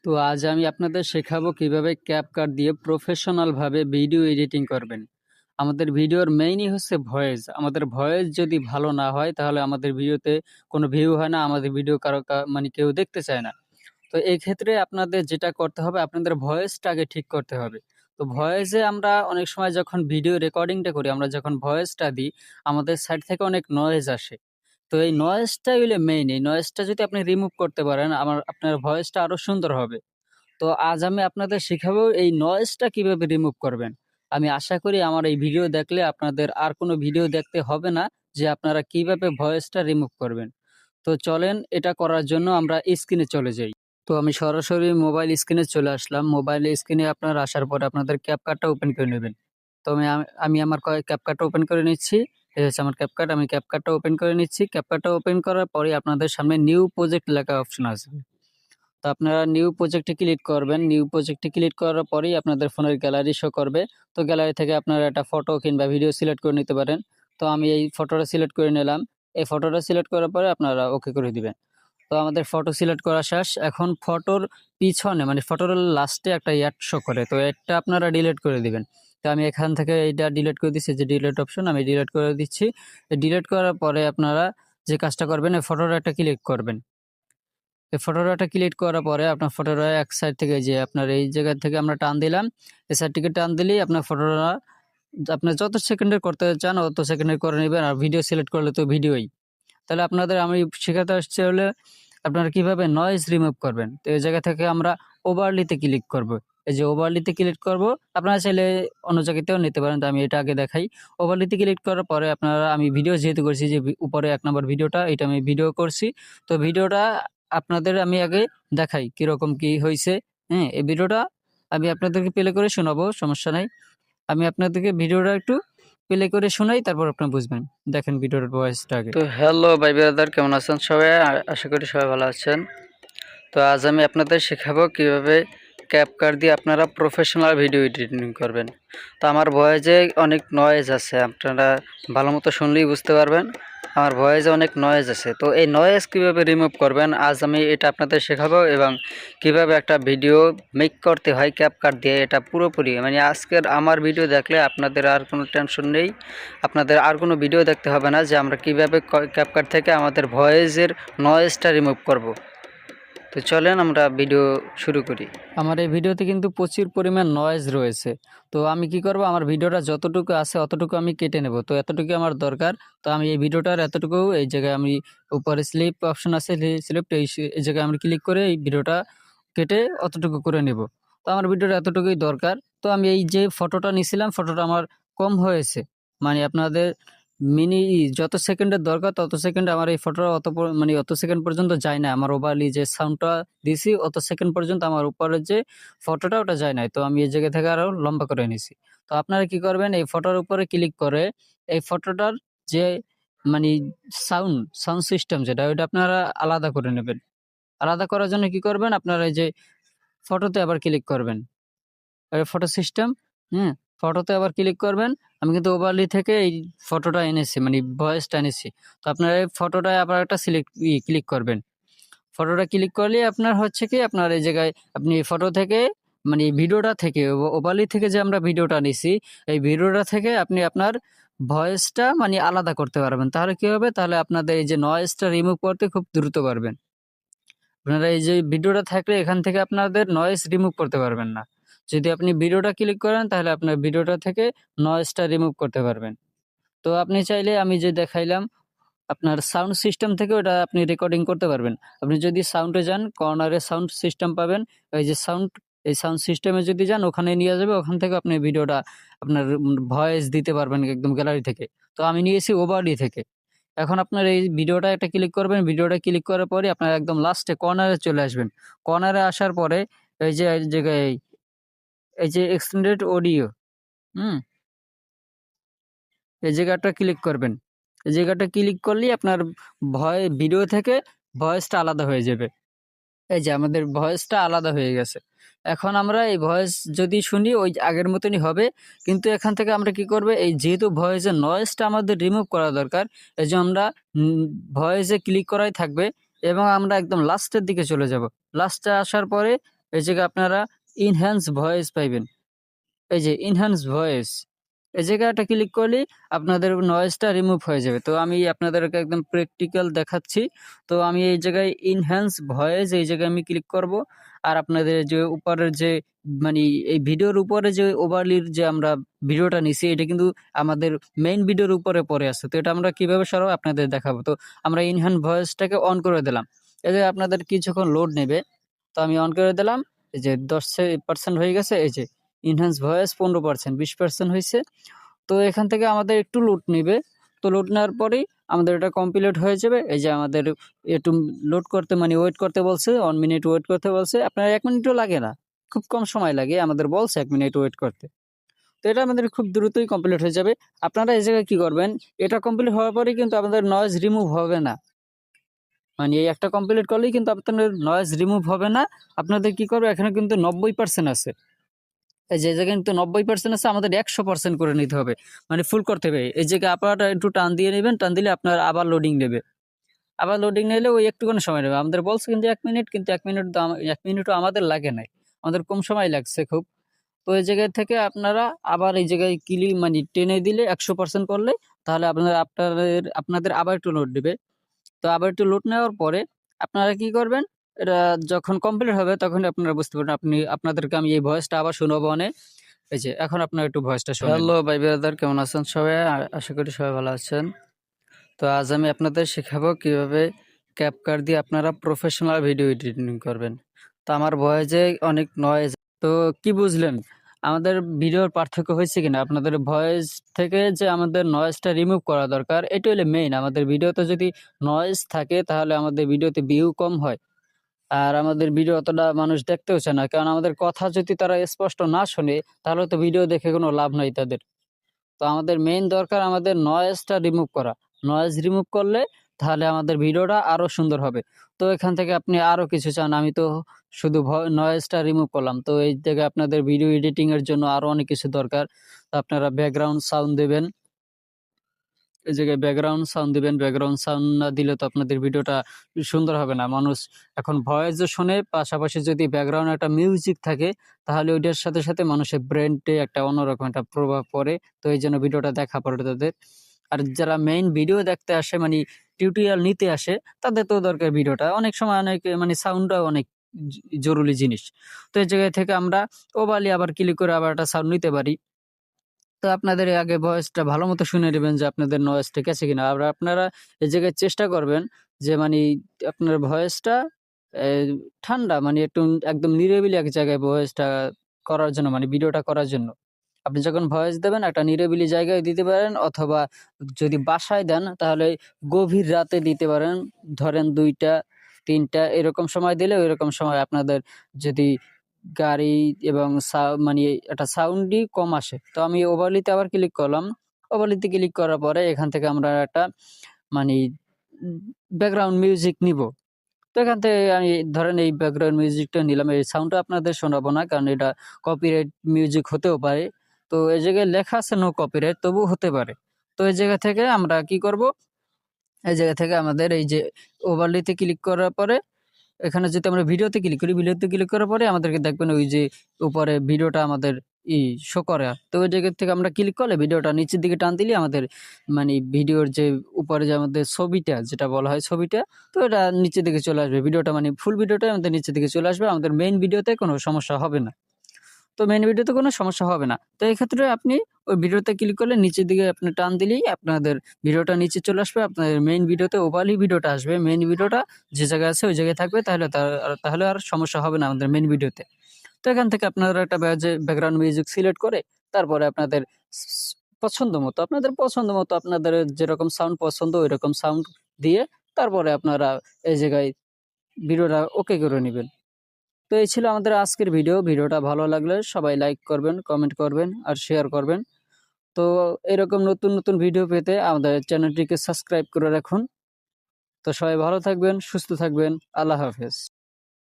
তো আজ আমি আপনাদের শেখাবো কিভাবে ক্যাপকাট দিয়ে প্রফেশনাল ভাবে ভিডিও এডিটিং করবেন। আমাদের ভিডিওর মেইনই হচ্ছে ভয়েস। আমাদের ভয়েস যদি ভালো না হয় তাহলে আমাদের ভিডিওতে কোনো ভিউ হয় না, আমাদের ভিডিও কারো মানে কেউ দেখতে চায় না। তো এই ক্ষেত্রে আপনাদের যেটা করতে হবে, আপনাদের ভয়েসটা আগে ঠিক করতে হবে। তো ভয়েসে আমরা অনেক সময় যখন ভিডিও রেকর্ডিংটা করি, আমরা যখন ভয়েসটা দিই, আমাদের সাইড থেকে অনেক নয়েজ আসে। তো এই নয়েজটাই হলো মেইন। এই নয়েজটা যদি আপনি রিমুভ করতে পারেন, আপনার ভয়েসটা আরো সুন্দর হবে। তো আজ আমি আপনাদের শিখাবো এই নয়েজটা কিভাবে রিমুভ করবেন। আমি আশা করি আমার এই ভিডিও দেখলে আপনাদের আর কোনো ভিডিও দেখতে হবে না, যে আপনারা কিভাবে ভয়েসটা রিমুভ করবেন। তো চলেন এটা করার জন্য আমরা স্ক্রিনে চলে যাই। তো আমি সরাসরি মোবাইল স্ক্রিনে চলে আসলাম। মোবাইল স্ক্রিনে আপনার আসার পরে আপনাদের ক্যাপকাটটা ওপেন করে নেবেন। তো আমি আমার ক্যাপকাটটা ওপেন করে নিচ্ছি। এই হচ্ছে আমার ক্যাপকাট। আমি ক্যাপকাটটা ওপেন করে নিচ্ছি। ক্যাপকাটটা ওপেন করার পরে আপনাদের সামনে নিউ প্রজেক্ট লেখা অপশন আসবে। তো আপনারা নিউ প্রজেক্টে ক্লিক করবেন। নিউ প্রজেক্টে ক্লিক করার পরেই আপনাদের ফোনের গ্যালারি শো করবে। তো গ্যালারি থেকে আপনারা একটা ফটো কিংবা ভিডিও সিলেক্ট করে নিতে পারেন। তো আমি এই ফটোটা সিলেক্ট করে নিলাম। এই ফটোটা সিলেক্ট করার পরে আপনারা ওকে করে দিবেন। তো আমাদের ফটো সিলেক্ট করা শেষ। এখন ফটোর পিছনে মানে ফটোর লাস্টে একটা অ্যাড শো করে। তো অ্যাডটা আপনারা ডিলিট করে দিবেন। তো আমি এখান থেকে এইটা ডিলিট করে দিচ্ছি, যে ডিলিট অপশন আমি ডিলিট করে দিচ্ছি। ডিলিট করার পরে আপনারা যে কাজটা করবেন, এই ফটোটা একটা ক্লিক করবেন। এই ফটোটা ক্লিক করার পরে আপনার ফটোটা এক সাইড থেকে, যে আপনার এই জায়গা থেকে আমরা টান দিলাম, এই সাইড থেকে টান দিলেই আপনার ফটোটা আপনার যত সেকেন্ডের করতে চান অত সেকেন্ডের করে নেবেন। আর ভিডিও সিলেক্ট করলে তো ভিডিওই। তাহলে আপনাদের আমি শেখাতে আসছি হলে আপনারা কিভাবে নয়েজ রিমুভ করবেন। তো এই জায়গা থেকে আমরা ওভারলিতে ক্লিক করব। এই যে ওভারলিতে ক্লিক করব, আপনারা চাইলে অন্য জায়গাতেও নিতে পারেন। তো আমি এটা আগে দেখাই। ওভারলিতে ক্লিক করার পরে আপনারা, আমি ভিডিও যেহেতু করছি, যে উপরে ১ নম্বর ভিডিওটা, এটা আমি ভিডিও করছি। তো ভিডিওটা আপনাদের আমি আগে দেখাই কিরকম কি হইছে। হ্যাঁ? এই ভিডিওটা আমি আপনাদেরকে প্লে করে শোনাবো, সমস্যা নাই। আমি আপনাদেরকে ভিডিওটা একটু প্লে করে শোনাই, তারপর আপনারা বুঝবেন। দেখেন ভিডিওর ভয়েসটা আগে। তো হ্যালো ভাই ব্রাদার, কেমন আছেন সবাই? আশা করি সবাই ভালো আছেন। তো আজ আমি আপনাদের শেখাবো কিভাবে ক্যাপকাট দিয়ে আপনারা প্রফেশনাল ভিডিও এডিটিং করবেন। তো আমার ভয়েসে অনেক নয়েজ আছে, আপনারা ভালো মতো শুনলেই বুঝতে পারবেন। আমার ভয়েসে অনেক নয়েজ আছে। তো এই নয়েজ কিভাবে রিমুভ করবেন আজ আমি এটা আপনাদের শেখাবো, এবং কিভাবে একটা ভিডিও মেক করতে হয় ক্যাপকাট দিয়ে, এটা পুরোপুরি মানে আজকের আমার ভিডিও দেখলে আপনাদের আর কোনো টেনশন নেই। আপনাদের আর কোনো ভিডিও দেখতে হবে না, যে আমরা কিভাবে ক্যাপকাট থেকে আমাদের ভয়েসের নয়েজটা রিমুভ করব। তো চলেন আমরা ভিডিও শুরু করি। আমার এই ভিডিওতে কিন্তু প্রচুর পরিমাণ নয়েজ রয়েছে। তো আমি কি করব, আমার ভিডিওটা যতটুকু আছে অতটুকু আমি কেটে নেব। তো এতটুকু আমার দরকার। তো আমি এই ভিডিওটার এতটুকু, এই জায়গায় আমি উপরে স্লিপ অপশন আছে, স্লিপ এই জায়গায় আমি ক্লিক করে এই ভিডিওটা কেটে অতটুকু করে নেব। তো আমার ভিডিওটা এতটুকুই দরকার। তো আমি এই যে ফটোটা নিছিলাম, ফটোটা আমার কম হয়েছে। মানে আপনাদের যত সেকেন্ডের দরকার তত সেকেন্ড আমার এই ফটোটা মানে অত সেকেন্ড পর্যন্ত যায় না। আমার ওভারলি যে সাউন্ডটা দিছি অত সেকেন্ড পর্যন্ত আমার উপরের যে ফটোটা ওটা যায় নাই। তো আমি এই জায়গা থেকে আরো লম্বা করে নিছি। তো আপনারা কি করবেন, এই ফটোর উপরে ক্লিক করে এই ফটোটার যে মানে সাউন্ড সিস্টেম যেটা, ওইটা আপনারা আলাদা করে নেবেন। আলাদা করার জন্য কি করবেন, আপনারা এই যে ফটোতে আবার ক্লিক করবেন। ফটো সিস্টেম, হুম? ফটোতে আবার ক্লিক করবেন। আমি কিন্তু ওভারলি থেকে এই ফটোটা এনেছি, মানে ভয়েসটা এনেছি। তো আপনারা এই ফটোটায় আবার একটা ক্লিক করবেন। ফটোটা ক্লিক করলেই আপনার হচ্ছে কি, আপনার এই জায়গায় আপনি ফটো থেকে মানে ভিডিওটা থেকে ওভারলি থেকে যে আমরা ভিডিওটা নিছি, এই ভিডিওটা থেকে আপনি আপনার ভয়েসটা মানে আলাদা করতে পারবেন। তাহলে কি হবে? তাহলে আপনাদের এই যে নয়েজটা রিমুভ করতে খুব দ্রুত পারবেন। আপনারা এই যে ভিডিওটা থাকলে এখান থেকে আপনাদের নয়েজ রিমুভ করতে পারবেন না। যদি আপনি ভিডিওটা ক্লিক করেন তাহলে আপনার ভিডিওটা থেকে নয়েজটা রিমুভ করতে পারবেন। তো আপনি চাইলে আমি যে দেখাইলাম, আপনার সাউন্ড সিস্টেম থেকে ওটা আপনি রেকর্ডিং করতে পারবেন। আপনি যদি সাউন্ডে যান, কর্নারে সাউন্ড সিস্টেম পাবেন। এই যে এই সাউন্ড সিস্টেমে যদি যান, ওখানে নিয়ে যাবে। ওখান থেকে আপনি ভিডিওটা আপনার ভয়েস দিতে পারবেন একদম গ্যালারি থেকে। তো আমি নিয়েছি ওভারলি থেকে। এখন আপনার এই ভিডিওটা একটা ক্লিক করবেন। ভিডিওটা ক্লিক করার পরে আপনার একদম লাস্টে কর্নারে চলে আসবেন। কর্নারে আসার পরে এই যে এই জায়গায় এই যে এক্সটেন্ডেড অডিও, হুম? এই জায়গাটা ক্লিক করবেন। এই জায়গাটা ক্লিক করলেই আপনার ভিডিও থেকে ভয়েসটা আলাদা হয়ে যাবে। এই যে আমাদের ভয়েসটা আলাদা হয়ে গেছে। এখন আমরা এই ভয়েস যদি শুনি ওই আগের মতনই হবে। কিন্তু এখান থেকে আমরা কি করব, এই যেহেতু ভয়েসের নয়েজটা আমাদের রিমুভ করা দরকার, এজন্য আমরা ভয়েসে ক্লিক করাই থাকবে এবং আমরা একদম লাস্টের দিকে চলে যাব। লাস্টে আসার পরে এই জায়গায় আপনারা ইনহ্যান্স ভয়েস পাইবেন। এই যে ইনহ্যান্স ভয়েস, এই জায়গাটা ক্লিক করলেই আপনাদের নয়েজটা রিমুভ হয়ে যাবে। তো আমি আপনাদেরকে একদম প্র্যাকটিক্যাল দেখাচ্ছি। তো আমি এই জায়গায় ইনহ্যান্স ভয়েস এই জায়গায় আমি ক্লিক করব। আর আপনাদের যে উপরের যে মানে এই ভিডিওর উপরে যে ওভারলির যে আমরা ভিডিওটা নিছি এটা কিন্তু আমাদের মেইন ভিডিওর উপরে পড়ে আছে। তো এটা আমরা কিভাবে সরাবো আপনাদের দেখাবো। তো আমরা ইনহ্যান্স ভয়েসটাকে অন করে দিলাম। এই যে আপনাদের কিছুক্ষণ লোড নেবে। তো আমি অন করে দিলাম। এই যে 10% হয়ে গেছে। এই যে ইনহ্যান্স ভয়েস 15%, 20% হইছে। তো এখান থেকে আমাদের একটু লোড নিবে। তো লোড নেওয়ার পরেই আমাদের এটা কমপ্লিট হয়ে যাবে। এই যে আমাদের একটু লোড করতে মানে ওয়েট করতে বলছে, 1 মিনিট ওয়েট করতে বলছে। আপনার 1 মিনিটও লাগে না। খুব কম সময় লাগে। আমাদের বলছে 1 মিনিট ওয়েট করতে। তো এটা আমাদের খুব দ্রুতই কমপ্লিট হয়ে যাবে। আপনারা এই জায়গায় কি করবেন? এটা কমপ্লিট হওয়ার পরেই কিন্তু আপনাদের নয়েজ রিমুভ হবে না। মানে এই একটা কমপ্লিট করলেই কিন্তু আপনাদের নয়েজ রিমুভ হবে না। আপনাদের কি করবে? এখানে কিন্তু 90% আছে। এই যে জায়গায় কিন্তু 90% আছে, আমাদের 100% করে নিতে হবে। মানে ফুল করতে হবে। এই জায়গায় আপনারা একটু টান দিয়ে নিবেন, টান দিলে আপনার আবার লোডিং নেবে। আবার লোডিং নিলে ওই একটুখানি সময় নেবে। আমাদের বলছে কিন্তু ১ মিনিট, কিন্তু ১ মিনিট ১ মিনিটও আমাদের লাগে নাই। আমাদের কম সময় লাগছে খুব। তো এই জায়গা থেকে আপনারা আবার এই জায়গায় মানে টেনে দিলে 100% করলে তাহলে আপনাদের আবার একটু লোড দিবে। তো আবার একটু লোড নেওয়ার পরে আপনারা কি করবেন? এটা যখন কমপ্লিট হবে তখনই আপনারা বুঝতে পারবেন। আপনাদেরকে আমি এই ভয়েসটা আবার শোনাবো এই যে এখন আপনারা একটু ভয়েসটা শোনেন। হ্যালো ভাই ব্রাদার, কেমন আছেন সবাই? আশা করি সবাই ভালো আছেন। তো আজ আমি আপনাদের শেখাবো কিভাবে ক্যাপকাট দিয়ে আপনারা প্রফেশনাল ভিডিও এডিটিং করবেন। তো আমার ভয়েসে অনেক নয়েজ। তো কি বুঝলেন? আমাদের ভিডিওর পার্থক্য হয়েছে কিনা? আপনাদের ভয়েস থেকে যে আমাদের নয়েজটা রিমুভ করা দরকার, এটা হলো মেইন। আমাদের ভিডিওতে যদি নয়েজ থাকে তাহলে আমাদের ভিডিওতে ভিউ কম হয়। আর আমাদের ভিডিও অতটা মানুষ দেখতেও চায় না। কারণ আমাদের কথা যদি তারা স্পষ্ট না শোনে তাহলে তো ভিডিও দেখে কোনো লাভ নাই তাদের। তো আমাদের মেইন দরকার আমাদের নয়েজটা রিমুভ করা। নয়েজ রিমুভ করলে তাহলে আমাদের ভিডিওটা আরো সুন্দর হবে। তো এখান থেকে আপনি আরো কিছু চান, আমি তো শুধু নয়েজটা রিমুভ করলাম। তো এই জায়গায় আপনাদের ভিডিও এডিটিং এর জন্য আরো অনেক কিছু দরকার। তো আপনারা ব্যাকগ্রাউন্ড সাউন্ড দিবেন। এই জায়গায় ব্যাকগ্রাউন্ড সাউন্ড দিবেন। ব্যাকগ্রাউন্ড সাউন্ড না দিলে তো আপনাদের ভিডিওটা সুন্দর হবে না। মানুষ এখন ভয়েস যে শোনে, পাশাপাশি যদি ব্যাকগ্রাউন্ড একটা মিউজিক থাকে তাহলে ওইটার সাথে, সাথে মানুষের ব্রেইনে একটা অন্যরকম একটা প্রভাব পড়ে। তো এইজন্য ভিডিওটা দেখা পড়ে তাদের। আর যারা মেইন ভিডিও দেখতে আসে মানে টিউটোরিয়াল নিতে আসে তাদের তো দরকার ভিডিওটা। অনেক সময় অনেক মানে সাউন্ডটাও অনেক জরুরি জিনিস। তো এই জায়গা থেকে আমরা ওভারলি আবার ক্লিক করে আবার একটা সাউন্ড নিতে পারি। তো আপনাদের আগে ভয়েসটা ভালোমতো শুনে নেবেন যে আপনাদের নয়েজ ঠিক আছে কিনা। আর আপনারা এই জায়গায় চেষ্টা করবেন যে মানি আপনার ভয়েসটা এ ঠান্ডা মানে একটু একদম নিরিবিলি এক জায়গায় ভয়েসটা করার জন্য মানে ভিডিওটা করার জন্য। আপনি যখন ভয়েস দেবেন একটা নিরিবিলি জায়গায় দিতে পারেন, অথবা যদি বাসায় দেন তাহলে গভীর রাতে দিতে পারেন। ধরেন ২টা ৩টা এরকম সময় দিলে ঐরকম সময় আপনাদের যদি গাড়ি এবং মানে একটা সাউন্ডই কম আসে। তো আমি ওভারলিতে আবার ক্লিক করলাম। ওভারলিতে ক্লিক করার পরে এখান থেকে আমরা একটা মানে ব্যাকগ্রাউন্ড মিউজিক নিবো। তো এখান থেকে আমি ধরেন এই ব্যাকগ্রাউন্ড মিউজিকটা নিলাম। এই সাউন্ডটা আপনাদের শোনাবো না, কারণ এটা কপিরাইট মিউজিক হতেও পারে। তো এই জায়গায় লেখা আছে নো কপিরাইট, তবুও হতে পারে। তো এই জায়গা থেকে আমরা কি করব? এই জায়গা থেকে আমাদের এই যে ওভারলেতে ক্লিক করার পরে এখানে যদি আমরা ভিডিওতে ক্লিক করি, ভিডিওতে ক্লিক করার পরে আমাদেরকে দেখবেন ওই যে উপরে ভিডিওটা আমাদের শো করে। তো ওই জায়গা থেকে আমরা ক্লিক করলে ভিডিওটা নিচের দিকে টান দিলে আমাদের মানে ভিডিওর যে উপরে যে আমাদের ছবিটা যেটা বলা হয় ছবিটা, তো এটা নিচের দিকে চলে আসবে। ভিডিওটা মানে ফুল ভিডিওটা আমাদের নিচের দিকে চলে আসবে। আমাদের মেইন ভিডিওতে কোনো সমস্যা হবে না। তো মেইন ভিডিওতে কোনো সমস্যা হবে না। তো এই ক্ষেত্রে আপনি ওই ভিডিওতে ক্লিক করলে নিচের দিকে আপনি টান দিলেই আপনাদের ভিডিওটা নিচে চলে আসবে। আপনাদের মেইন ভিডিওতে ওভারলি ভিডিওটা আসবে। মেইন ভিডিওটা যে জায়গায় আছে ওই জায়গায় থাকবে। তাহলে আর সমস্যা হবে না আমাদের মেইন ভিডিওতে। তো এখান থেকে আপনারা একটা ব্যাকগ্রাউন্ড মিউজিক সিলেক্ট করে তারপরে আপনাদের পছন্দ মতো আপনাদের যেরকম সাউন্ড পছন্দ ঐরকম সাউন্ড দিয়ে তারপরে আপনারা এই জায়গায় ভিডিওটা ওকে করে নিবেন। তো এই ছিল আমাদের আজকের ভিডিও। ভিডিওটা ভালো লাগলে সবাই লাইক করবেন, কমেন্ট করবেন আর শেয়ার করবেন। তো এরকম নতুন, নতুন ভিডিও পেতে আমাদের চ্যানেলটিকে সাবস্ক্রাইব করে রাখুন। তো সবাই ভালো থাকবেন, সুস্থ থাকবেন। আল্লাহ হাফেজ।